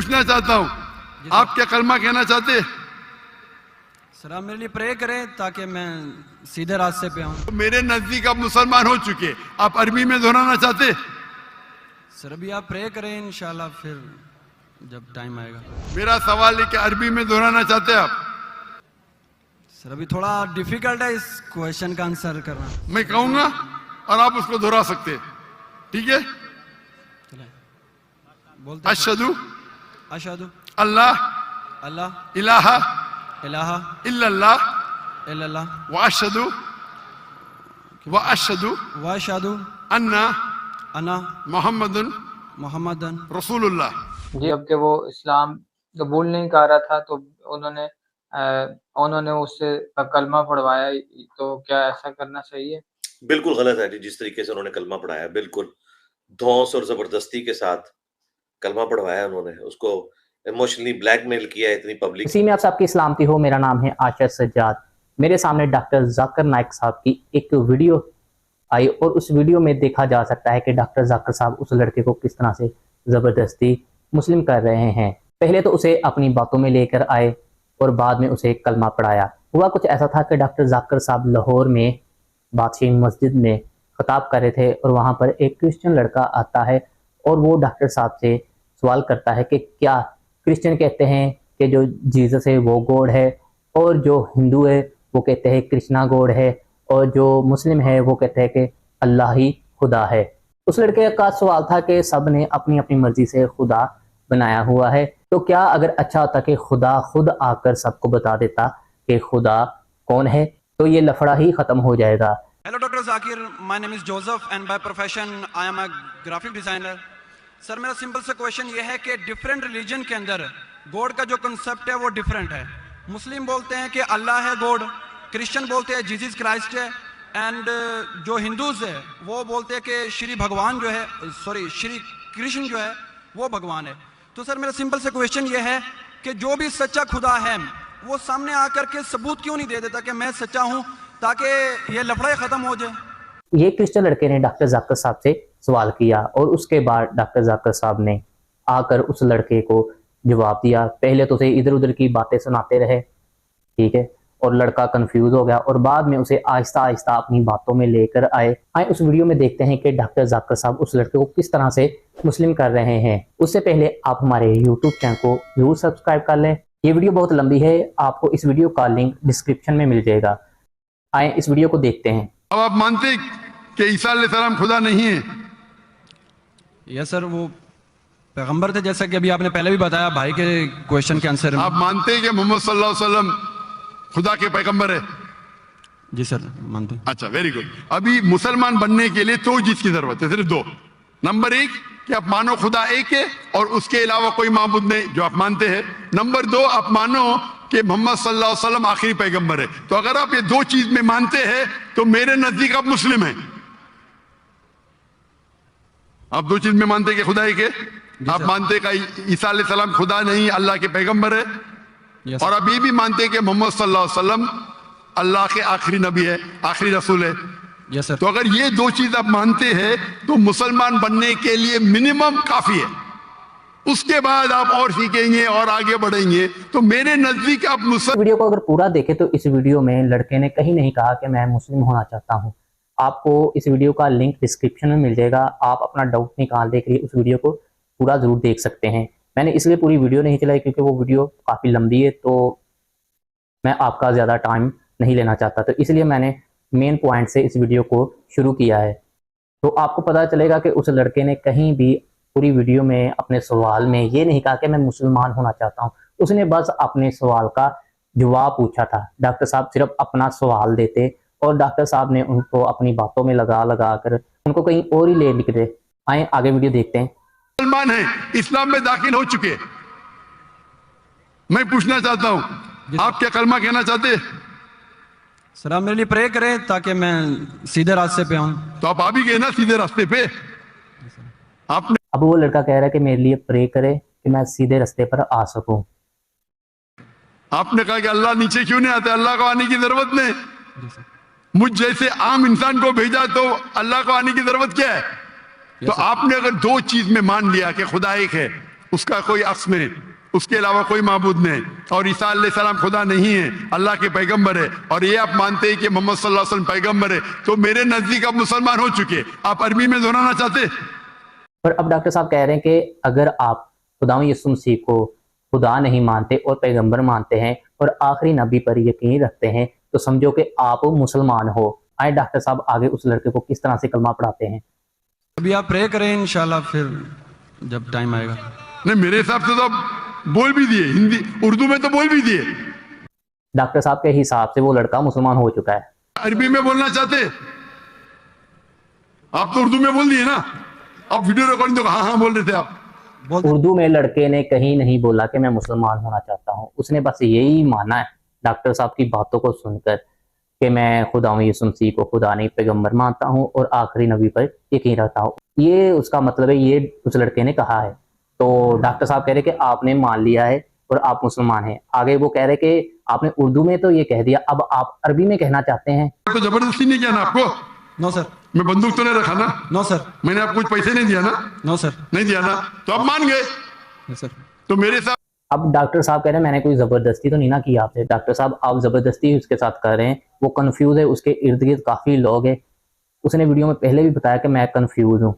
पूछना चाहता हूँ, आप क्या कलमा कहना चाहते हैं? सर आप मेरे लिए प्रे करें ताकि मैं सीधे रास्ते पे आऊँ। तो मेरे नजदीक आप मुसलमान हो चुके, आप अरबी में दोहराना चाहते हैं? सर अभी आप प्रे करें, इंशाल्लाह फिर जब टाइम आएगा। मेरा सवाल है कि अरबी में दोहराना चाहते हैं आप? सर अभी थोड़ा डिफिकल्ट है इस क्वेश्चन का आंसर करना। मैं कहूंगा और आप उसको दोहरा सकते हैं, ठीक है? बोलते हैं। अशहदु अशहदु अल्लाह अल्लाह इलाहा इलाहा इल्लल्लाह इल्लल्लाह व अशहदु व अशहदु अन्ना अन्ना मुहम्मदुन मुहम्मदन रसूलुल्लाह। जी, जबकि वो इस्लाम कबूल नहीं कर रहा था तो उन्होंने उससे कलमा पढ़वाया, तो क्या ऐसा करना सही है? बिल्कुल गलत है जी, जिस तरीके से उन्होंने कलमा पढ़ाया, बिल्कुल धौंस और जबरदस्ती के साथ कलमा पढ़वाया उन्होंने, उसको इमोशनली ब्लैकमेल किया इतनी पब्लिक। इसी में आप सबकी सलामती हो। मेरा नाम है आशा सज्जाद। मेरे सामने डॉक्टर जाकिर नाइक साहब की एक वीडियो आई और उस वीडियो में देखा जा सकता है कि डॉक्टर जाकिर साहब उस लड़के को किस तरह से ज़बरदस्ती मुस्लिम कर रहे हैं। पहले तो उसे अपनी बातों में लेकर आए और बाद में उसे कलमा पढ़ाया। हुआ कुछ ऐसा था कि डॉक्टर जाकिर साहब लाहौर में बादशाही मस्जिद में खिताब कर रहे थे और वहाँ पर एक क्रिश्चियन लड़का आता है और वो डॉक्टर साहब से सवाल करता है कि क्या क्रिश्चियन कहते हैं कि जो जीसस है वो गॉड है, और जो हिंदू है वो कहते हैं कृष्णा गॉड है, और जो मुस्लिम है वो कहते हैं कि अल्लाह ही खुदा है। उस लड़के का सवाल था कि सब ने अपनी अपनी मर्जी से खुदा बनाया हुआ है, तो क्या अगर अच्छा होता कि खुदा खुद आकर सबको बता देता कि खुदा कौन है, तो ये लफड़ा ही खत्म हो जाएगा। Hello doctor Zakir, my name is Joseph and by profession I am a graphic designer. Sir मेरा सिंपल सा क्वेश्चन ये है कि डिफरेंट रिलीजन के अंदर गॉड का जो कंसेप्ट है वो डिफरेंट है। मुस्लिम बोलते हैं कि अल्लाह है गॉड, क्रिश्चियन बोलते हैं जीसस क्राइस्ट है, एंड जो हिंदूज है वो बोलते हैं कि श्री भगवान जो है, श्री कृष्ण जो है वो भगवान है। तो सर मेरा सिंपल सा क्वेश्चन ये है कि जो भी सच्चा खुदा है वो सामने आकर के सबूत क्यों नहीं दे देता कि मैं सच्चा हूँ, ताकि ये लफड़ा खत्म हो जाए। ये क्रिश्चियन लड़के ने डॉक्टर जाकिर साहब से सवाल किया और उसके बाद डॉक्टर जाकिर साहब ने आकर उस लड़के को जवाब दिया। पहले तो उसे इधर उधर की बातें सुनाते रहे, ठीक है, और लड़का कंफ्यूज हो गया और बाद में उसे आहिस्ता आहिस्ता अपनी बातों में लेकर आए। उस वीडियो में देखते हैं कि डॉक्टर जाकिर साहब उस लड़के को किस तरह से मुस्लिम कर रहे हैं। उससे पहले आप हमारे यूट्यूब चैनल को जरूर सब्सक्राइब कर लें। ये वीडियो बहुत लंबी है, आपको इस वीडियो का लिंक डिस्क्रिप्शन में मिल जाएगा। आए इस वीडियो को देखते हैं। अब आप मानते कि ईसा अलैहिस्सलाम खुदा नहीं है? यस सर, वो पैगंबर थे, जैसा कि अभी आपने पहले भी बताया भाई के क्वेश्चन के आंसर में। आप मानते हैं कि मोहम्मद सल्लल्लाहु अलैहि वसल्लम खुदा के पैगंबर है? जी सर मानते हैं। अच्छा, वेरी गुड। अभी मुसलमान बनने के लिए दो चीज की जरूरत है, सिर्फ दो। नंबर एक कि आप मानो खुदा एक है और उसके अलावा कोई माबूद नहीं, जो आप मानते हैं। नंबर दो, आप मानो कि मोहम्मद सल्लल्लाहु अलैहि वसल्लम आखिरी पैगंबर है। तो अगर आप ये दो चीज में मानते हैं तो मेरे नजदीक आप मुस्लिम हैं। आप दो चीज में मानते कि खुदा एक है, आप मानते कि ईसा अलैहिस्सलाम खुदा नहीं अल्लाह के पैगंबर है, और आप ये भी मानते कि मोहम्मद सल्लल्लाहु अलैहि वसल्लम अल्लाह के आखिरी नबी है, आखिरी रसूल है। Yes sir. तो अगर ये दो चीज आप मानते हैं तो मुसलमान बनने के लिए मिनिमम काफी है। उसके बाद आप और सीखेंगे और आगे बढ़ेंगे। तो मेरे नजदीक आप वीडियो को अगर पूरा देखें तो इस वीडियो में लड़के ने कहीं नहीं कहा कि मैं मुस्लिम होना चाहता हूं। आपको इस वीडियो का लिंक डिस्क्रिप्शन में मिल जाएगा, आप अपना डाउट निकाल के लिए उस वीडियो को पूरा जरूर देख सकते हैं। मैंने इसलिए पूरी वीडियो नहीं चलाई क्योंकि वो वीडियो काफ़ी लंबी है, तो मैं आपका ज़्यादा टाइम नहीं लेना चाहता, तो इसलिए मैंने मेन पॉइंट से इस वीडियो को शुरू किया है। तो आपको पता चलेगा कि उस लड़के ने कहीं भी पूरी वीडियो में अपने सवाल में ये नहीं कहा कि मैं मुसलमान होना चाहता हूँ। उसने बस अपने सवाल का जवाब पूछा था। डॉक्टर साहब सिर्फ अपना सवाल देते और डॉक्टर साहब ने उनको अपनी बातों में लगा कर उनको कहीं और ही ले निकले। आए आगे वीडियो देखते हैं। मुसलमान है, इस्लाम में दाखिल हो चुके। मैं पूछना चाहता हूँ, आप क्या कलमा कहना चाहते हैं? सर आप मेरे लिए प्रे करें ताकि मैं सीधे रास्ते पे आऊँ। तो आप आ भी गए ना सीधे रास्ते पे। आपने अब वो लड़का कह रहा है कि मेरे लिए प्रे करे कि मैं सीधे रास्ते पर आ सकूं। आपने कहा कि अल्लाह नीचे क्यों नहीं आते, अल्लाह को आने की जरूरत नहीं। मुझ जैसे आम इंसान को भेजा तो अल्लाह को आने की जरूरत क्या है? तो आपने अगर दो चीज में मान लिया कि खुदा एक है उसका कोई अक्स नहीं, उसके अलावा कोई माबूद नहीं, और ईसा अलैहिस्सलाम खुदा नहीं है, अल्लाह के पैगंबर है, और ये आप मानते हैं कि मोहम्मद सल्लल्लाहु अलैहि वसल्लम पैगंबर है, तो मेरे नजदीक आप मुसलमान हो चुके। आप अरबी में दोहराना चाहते? पर अब डॉक्टर साहब कह रहे हैं कि अगर आप खुदा यीशु मसीह को खुदा नहीं मानते और पैगंबर मानते हैं और आखिरी नबी पर यकीन रखते हैं, तो समझो कि आप मुसलमान हो। आए डॉक्टर साहब आगे उस लड़के को किस तरह से कलमा पढ़ाते हैं। अभी आप प्रे करें, इंशाल्लाह फिर जब टाइम आएगा। नहीं, मेरे हिसाब से तो आप बोल भी दिए, हिंदी उर्दू में तो बोल भी दिए। डॉक्टर साहब के हिसाब से वो लड़का मुसलमान हो चुका है। अरबी में बोलना चाहते? आप तो उर्दू में बोल दिए ना। आप वीडियो रिकॉर्डिंग तो हाँ हाँ बोल रहे थे आप। उर्दू में लड़के ने कहीं नहीं बोला कि मैं मुसलमान होना चाहता हूँ, उसने बस यही माना है डॉक्टर साहब की बातों को सुनकर कि मैं खुदा यीशु मसीह को खुदा नहीं पैगंबर मानता हूँ और आखिरी नबी पर यकीन रखता हूँ। ये उसका मतलब है, ये उस लड़के ने कहा है। तो डॉक्टर साहब कह रहे कि आपने मान लिया है और आप मुसलमान हैं। आगे वो कह रहे कि आपने उर्दू में तो ये कह दिया, अब आप अरबी में कहना चाहते हैं। तो जबरदस्ती नहीं किया ना आपको? No sir. मैं बंदूक तो नहीं रखा ना? No sir. मैंने आपको कुछ पैसे नहीं दिया ना? No sir. नहीं दिया ना, तो आप मान गए। Yes sir. तो मेरे साथ अब डॉक्टर साहब कह रहे हैं मैंने कोई जबरदस्ती तो नहीं ना की आपसे। डॉक्टर साहब आप जबरदस्ती उसके साथ कर रहे हैं, वो कंफ्यूज है, उसके इर्द गिर्द काफी लोग हैं। उसने वीडियो में पहले भी बताया कि मैं कंफ्यूज हूँ।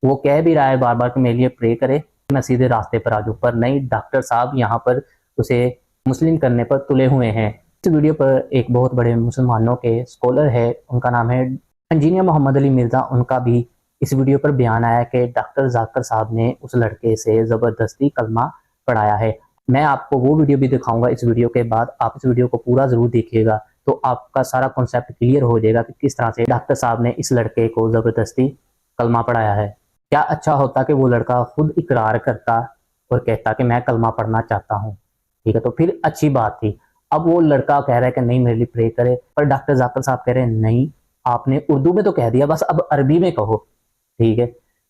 वो कह भी रहा है बार बार कि मेरे लिए प्रे करे, मैं सीधे रास्ते पर आ जाऊँ, पर नहीं, डॉक्टर साहब यहाँ पर उसे मुस्लिम करने पर तुले हुए हैं। इस वीडियो पर एक बहुत बड़े मुसलमानों के स्कॉलर है, उनका नाम है इंजीनियर मोहम्मद अली मिर्जा। उनका भी इस वीडियो पर बयान आया कि डॉक्टर जाकिर साहब ने उस लड़के से ज़बरदस्ती कलमा पढ़ाया है। मैं आपको वो वीडियो भी दिखाऊंगा इस वीडियो के बाद। आप इस वीडियो को पूरा ज़रूर देखिएगा तो आपका सारा कॉन्सेप्ट क्लियर हो जाएगा कि किस तरह से डॉक्टर साहब ने इस लड़के को ज़बरदस्ती कलमा पढ़ाया है। क्या अच्छा होता कि वो लड़का खुद इकरार करता और कहता कि मैं कलमा पढ़ना चाहता हूँ, ठीक है, तो फिर अच्छी बात थी। अब वो लड़का कह रहा है कि नहीं मेरे लिए प्रे करे, पर डॉक्टर जाकिर साहब कह रहे हैं नहीं, आपने उर्दू में तो कह दिया, बस अब अरबी में कहो, ठीक है।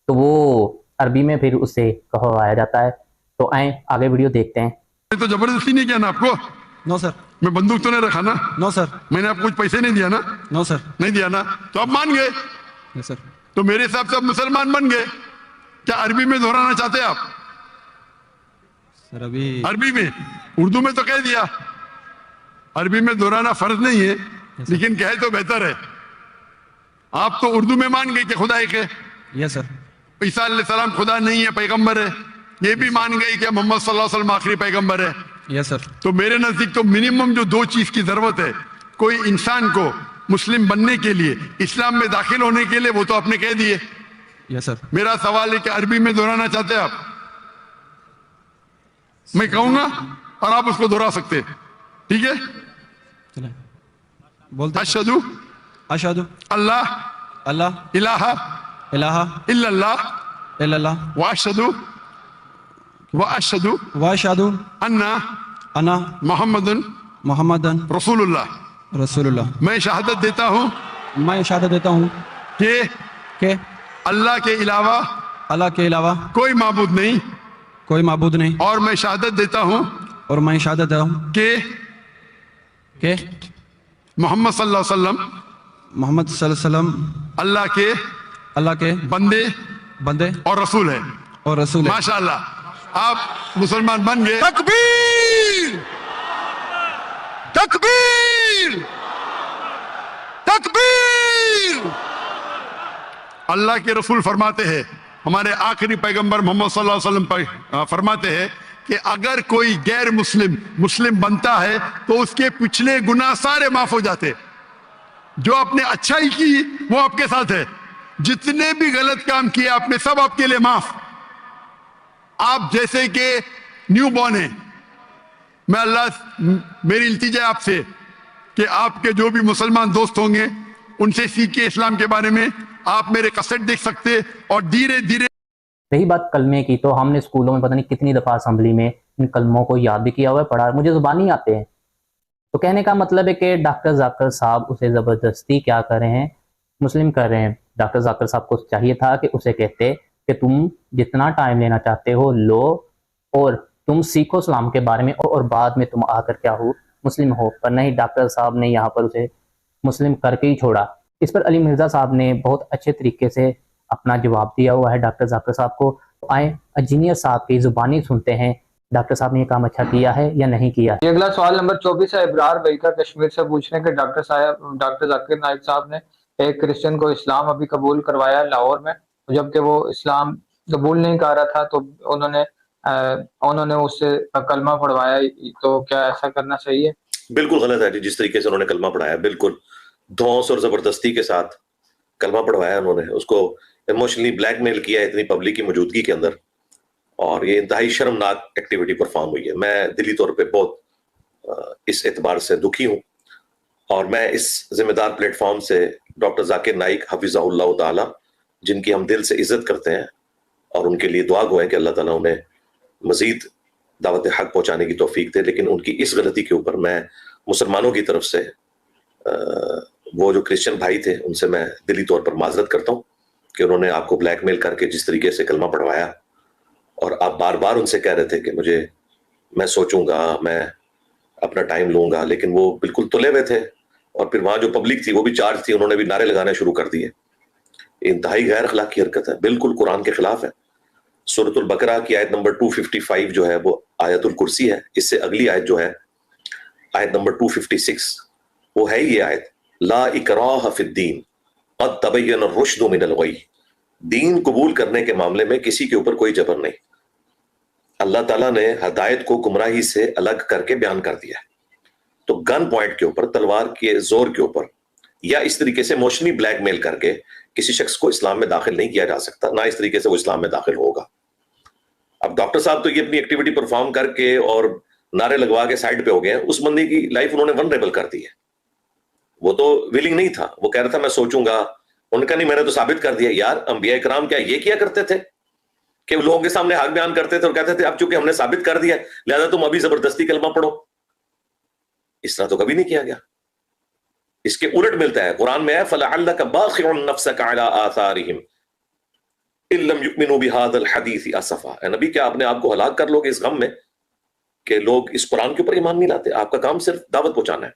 तो वो अरबी में फिर उससे कहवाया जाता है। तो आए आगे वीडियो देखते हैं। तो जबरदस्ती नहीं किया ना आपको? No sir. मैं बंदूक तो नहीं रखा ना? No sir. मैंने आपको कुछ पैसे नहीं दिया ना? No sir. नहीं दिया ना, तो आप मान गए। Yes sir. तो मेरे हिसाब से आप मुसलमान बन गए। क्या अरबी में दोहराना चाहते हैं आप? सर अभी अरबी में, उर्दू में तो कह दिया। अरबी में दोहराना फर्ज नहीं है, लेकिन कहे तो बेहतर है। आप तो उर्दू में मान गए कि खुदा एक है, यस सर। ईसा अलैहिस्सलाम खुदा नहीं है, पैगंबर है। ये भी मान गए कि मोहम्मद सल्लल्लाहु अलैहि वसल्लम आखिरी पैगंबर है। Yes sir. तो मेरे नजदीक तो मिनिमम जो दो चीज की जरूरत है कोई इंसान को मुस्लिम बनने के लिए, इस्लाम में दाखिल होने के लिए, वो तो आपने कह दिए। Yes sir. मेरा सवाल है कि अरबी में दोहराना चाहते हैं आप? मैं कहूंगा और आप उसको दोहरा सकते हैं, ठीक है? चले बोलते। अशहदु अशहदु अल्लाह अल्लाह इलाहा इलाहा इल्लल्लाह इल्लल्लाह व अशहदु व अशहदु अन्ना अन्ना मोहम्मदुन मुहम्मदन रसूलुल्लाह। रसूलुल्लाह। मैं शहादत देता हूँ मैं शहादत देता हूँ कि अल्लाह के अलावा कोई माबूद नहीं, कोई माबूद नहीं, और मैं शहादत देता हूँ और मैं शहादत देता हूँ कि मोहम्मद सल्लल्लाहु अलैहि वसल्लम मोहम्मद सल्लल्लाहु अलैहि वसल्लम अल्लाह के बंदे और रसूल है। और रसूल है। माशाअल्लाह, आप मुसलमान बन गए। तकबीर तकबीर तकबीर। अल्लाह के रसूल फरमाते हैं, हमारे आखिरी पैगंबर मोहम्मद सल्लल्लाहु अलैहि वसल्लम फरमाते हैं कि अगर कोई गैर मुस्लिम बनता है तो उसके पिछले गुनाह सारे माफ हो जाते। जो आपने अच्छाई की वो आपके साथ है, जितने भी गलत काम किए आपने सब आपके लिए माफ। आप जैसे कि न्यू बॉर्न है, मैं अल्लाह मेरी इल्तिजा है आपसे कि आपके जो भी मुसलमान दोस्त होंगे उनसे सीख के इस्लाम के बारे में आप मेरे कैसेट देख सकते और धीरे धीरे। रही बात कलमे की, तो हमने स्कूलों में पता नहीं कितनी दफा असेंबली में इन कलमों को याद भी किया हुआ है, पढ़ा, मुझे जुबान नहीं आते हैं। तो कहने का मतलब है कि डॉक्टर जाकिर साहब उसे जबरदस्ती क्या कर रहे हैं, मुस्लिम कर रहे हैं। डॉक्टर जाकिर साहब को चाहिए था कि उसे कहते कि तुम जितना टाइम लेना चाहते हो लो और तुम सीखो इस्लाम के बारे में और बाद में तुम आकर क्या हो, मुस्लिम हो। पर नहीं, डॉक्टर साहब ने यहाँ पर उसे मुस्लिम करके ही छोड़ा। इस पर अली मिर्जा साहब ने बहुत अच्छे तरीके से अपना जवाब दिया हुआ है डॉक्टर जाकिर साहब को। आए इंजीनियर साहब की जुबानी सुनते हैं, डॉक्टर साहब ने ये काम अच्छा किया है या नहीं किया। ये अगला सवाल नंबर 24 है। इब्रार भाई का कश्मीर से पूछने के डॉक्टर जाकिर नाइक साहब ने एक क्रिश्चियन को इस्लाम अभी कबूल करवाया लाहौर में, जबकि वो इस्लाम कबूल नहीं कर रहा था, तो उन्होंने उससे कलमा पढ़वाया, तो क्या ऐसा करना सही है? बिल्कुल गलत है जी, जिस तरीके से उन्होंने कलमा पढ़ाया, बिल्कुल धौंस और जबरदस्ती के साथ कलमा पढ़वाया उन्होंने, उसको इमोशनली ब्लैकमेल किया है इतनी पब्लिक की मौजूदगी के अंदर, और ये इंतहाई शर्मनाक एक्टिविटी परफॉर्म हुई है। मैं दिली तौर पे बहुत इस एतबार से दुखी हूं, और मैं इस जिम्मेदार प्लेटफॉर्म से डॉक्टर जाकिर नाइक हफिज़हुल्लाह ताला, जिनकी हम दिल से इज्जत करते हैं और उनके लिए दुआ गो है कि अल्लाह ताला उन्हें मजीद दावत हक पहुंचाने की तौफीक दे, लेकिन उनकी इस गलती के ऊपर मैं मुसलमानों की तरफ से वो जो क्रिश्चियन भाई थे उनसे मैं दिली तौर पर माजरत करता हूँ कि उन्होंने आपको ब्लैकमेल करके जिस तरीके से कलमा पढ़वाया, और आप बार बार उनसे कह रहे थे कि मैं सोचूंगा, मैं अपना टाइम लूंगा, लेकिन वो बिल्कुल तुले हुए थे। और फिर वहां जो पब्लिक थी वो भी चार्ज थी, उन्होंने भी नारे लगाने शुरू कर दिए। इंतहाई गैर अखलाकी हरकत है, बिल्कुल कुरान के खिलाफ है। सूरतुल बकरा की आयत नंबर 255 जो है वो आयतुल कुर्सी है, इससे अगली आयत जो है आयत नंबर 256 वो है ये आयत, ला इकराह फिद्दीन क़द तबय्यन रुश्द मिनल गय। दीन कबूल करने के मामले में किसी के ऊपर कोई जबर नहीं। अल्लाह ताला ने हदायत को गुमराही से अलग करके बयान कर दिया है। तो गन पॉइंट के ऊपर, तलवार के जोर के ऊपर, या इस तरीके से इमोशनली ब्लैकमेल करके किसी शख्स को इस्लाम में दाखिल नहीं किया जा सकता, ना इस तरीके से वो इस्लाम में दाखिल होगा। अब डॉक्टर साहब तो ये अपनी एक्टिविटी परफॉर्म करके और नारे लगवा के साइड पे हो गए हैं, उस बंदे की लाइफ उन्होंने वनरेबल कर दी है। वो तो विलिंग नहीं था, वो कह रहा था मैं सोचूंगा, उनका नहीं, मैंने तो साबित कर दिया। यार अंबिया इकराम क्या ये किया करते थे कि लोगों के सामने हक बयान करते थे और कहते थे अब चूंकि हमने साबित कर दिया लिहाजा तुम अभी जबरदस्ती कलमा पढ़ो? इस तरह तो कभी नहीं किया गया। इसके उलट मिलता है, कुरान में है फलअल्लका बाखिउन नफ्सका अला आसारिहिम इल्लम युमिनु बिहादिल हदीस असफा। नबी क्या अपने आप को हलाक कर लोगे इस गम में कि लोग इस कुरान के ऊपर ईमान नहीं लाते? आपका काम सिर्फ दावत पहुंचाना है।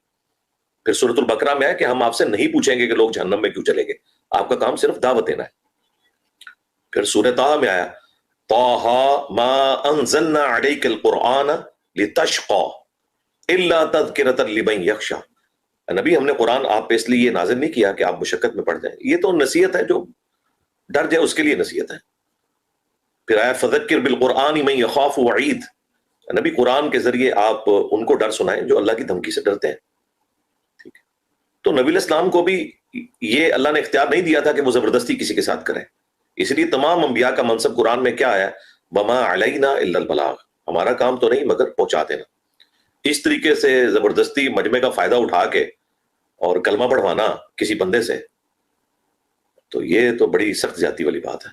फिर सूरतुल बकरा में है कि हम आपसे नहीं पूछेंगे कि लोग जहन्नम में क्यों चले गए, आपका काम सिर्फ दावत देना है। फिर सूरह ताहा में आया ताहा मा अंज़लना अलैकल कुरआन लितशक़ा इल्ला तज़किरतन लिमन यख्शा। नबी हमने कुरान आप पे इसलिए ये नाज़िल नहीं किया कि आप मुशक्कत में पड़ जाएं, ये तो नसीहत है, जो डर जाए उसके लिए नसीहत है। फिर आया फज़क्किर बिल कुरआन मन यखाफु वईद। नबी कुरान के जरिए आप उनको डर सुनाएं जो अल्लाह की धमकी से डरते हैं। ठीक है, तो नबी इस्लाम को भी ये अल्लाह ने इख्तियार नहीं दिया था कि वो जबरदस्ती किसी के साथ करें। इसलिए तमाम अंबिया का मनसब कुरान में क्या आया, वमा अलैना इल्लल बलाग, हमारा काम तो नहीं मगर पहुंचा देना। इस तरीके से जबरदस्ती मजमे का फायदा उठा के और कलमा पढ़वाना किसी बंदे से, तो ये तो बड़ी सख्त जाती वाली बात है।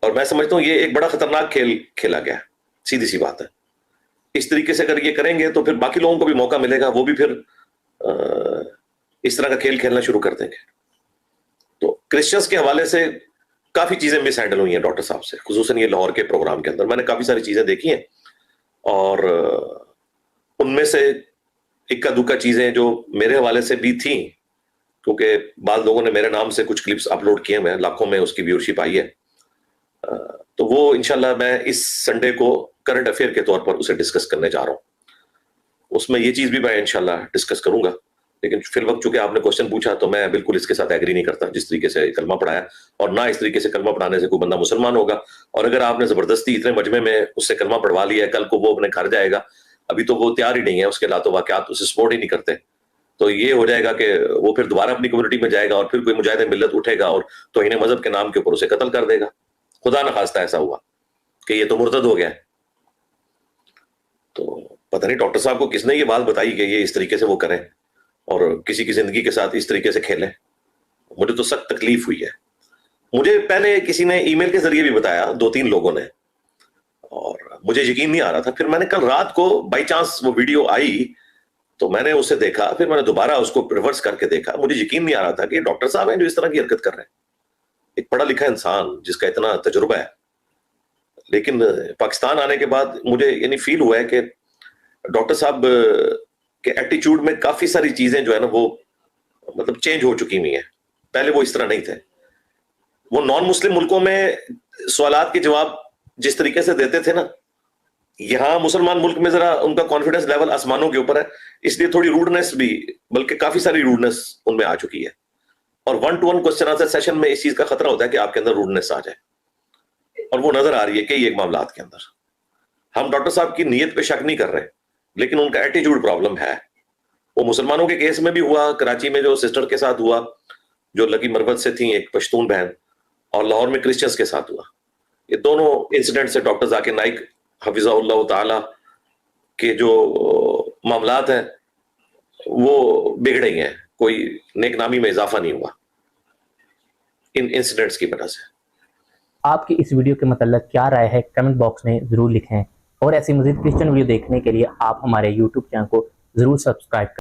और मैं समझता हूं ये एक बड़ा खतरनाक खेल खेला गया, सीधी सी बात है। इस तरीके से अगर ये करेंगे तो फिर बाकी लोगों को भी मौका मिलेगा, वो भी फिर इस तरह का खेल खेलना शुरू कर देंगे। तो क्रिश्चियंस के हवाले से काफी चीजें मिस हैंडल हुई हैं डॉक्टर साहब से, खुसूसन ये लाहौर के प्रोग्राम के अंदर मैंने काफी सारी चीजें देखी हैं, और उनमें से इक्का दुक्का चीजें जो मेरे हवाले से भी थी, क्योंकि बाद लोगों ने मेरे नाम से कुछ क्लिप्स अपलोड किए हैं, लाखों में उसकी व्यूअरशिप आई है, तो वो इंशाल्लाह मैं इस संडे को करंट अफेयर के तौर पर उसे डिस्कस करने जा रहा हूं। उसमें ये चीज भी मैं इंशाल्लाह डिस्कस करूंगा। लेकिन फिर वक्त चूंकि आपने क्वेश्चन पूछा तो मैं बिल्कुल इसके साथ एग्री नहीं करता जिस तरीके से कलमा पढ़ाया, और ना इस तरीके से कलमा पढ़ाने से कोई बंदा मुसलमान होगा। और अगर आपने जबरदस्ती इतने मजमे में उससे कलमा पढ़वा लिया है, कल को वो अपने घर जाएगा, अभी तो वो तैयार ही नहीं है, उसके लातो वाकयात उसे सपोर्ट ही नहीं करते, तो ये हो जाएगा कि वो फिर दोबारा अपनी कम्युनिटी में जाएगा और फिर कोई मुजाहिद मिल्लत उठेगा और तौहीन मजहब के नाम के ऊपर उसे कत्ल कर देगा। खुदा न खास्ता ऐसा हुआ कि ये तो मुर्तद हो गया है। तो पता नहीं डॉक्टर साहब को किसने ये बात बताई कि ये इस तरीके से वो करें और किसी की जिंदगी के साथ इस तरीके से खेलें। मुझे तो सख्त तकलीफ हुई है। मुझे पहले किसी ने ईमेल के जरिए भी बताया, 2-3 लोगों ने, और मुझे यकीन नहीं आ रहा था। फिर मैंने कल रात को बाई चांस वो वीडियो आई तो मैंने उसे देखा, फिर मैंने दोबारा उसको रिवर्स करके देखा। मुझे यकीन नहीं आ रहा था कि डॉक्टर साहब हैं जो इस तरह की हरकत कर रहे हैं। एक पढ़ा लिखा इंसान जिसका इतना तजुर्बा है, लेकिन पाकिस्तान आने के बाद मुझे यानी फील हुआ है कि डॉक्टर साहब के एटीट्यूड में काफी सारी चीजें जो है ना वो मतलब चेंज हो चुकी हुई हैं। पहले वो इस तरह नहीं थे। वो नॉन मुस्लिम मुल्कों में सवालात के जवाब जिस तरीके से देते थे ना, यहां मुसलमान मुल्क में जरा उनका कॉन्फिडेंस लेवल आसमानों के ऊपर है, इसलिए थोड़ी रूडनेस भी, बल्कि काफी सारी रूडनेस उनमें आ चुकी है। और 1-to-1 क्वेश्चन आंसर सेशन में इस चीज का खतरा होता है कि आपके अंदर रूडनेस आ जाए, और वो नजर आ रही है कई एक मामलात के अंदर। हम डॉक्टर साहब की नीयत पे शक नहीं कर रहे, लेकिन उनका एटीट्यूड प्रॉब्लम है। वो मुसलमानों के केस में भी हुआ, कराची में जो सिस्टर के साथ हुआ जो लकी मरवत से थी, एक पश्तून बहन, और लाहौर में क्रिश्चियंस के साथ हुआ। ये दोनों इंसिडेंट से डॉक्टर जाकिर नाइक हफिज़हुल्लाह ताला के जो मामलात हैं वो बिगड़े ही हैं, कोई नेकनामी में इजाफा नहीं हुआ इन इंसिडेंट्स की वजह से। आपकी इस वीडियो के मतलब क्या राय है, कमेंट बॉक्स में जरूर लिखें। और ऐसी मजीद क्रिश्चियन वीडियो देखने के लिए आप हमारे यूट्यूब चैनल को जरूर सब्सक्राइब करें।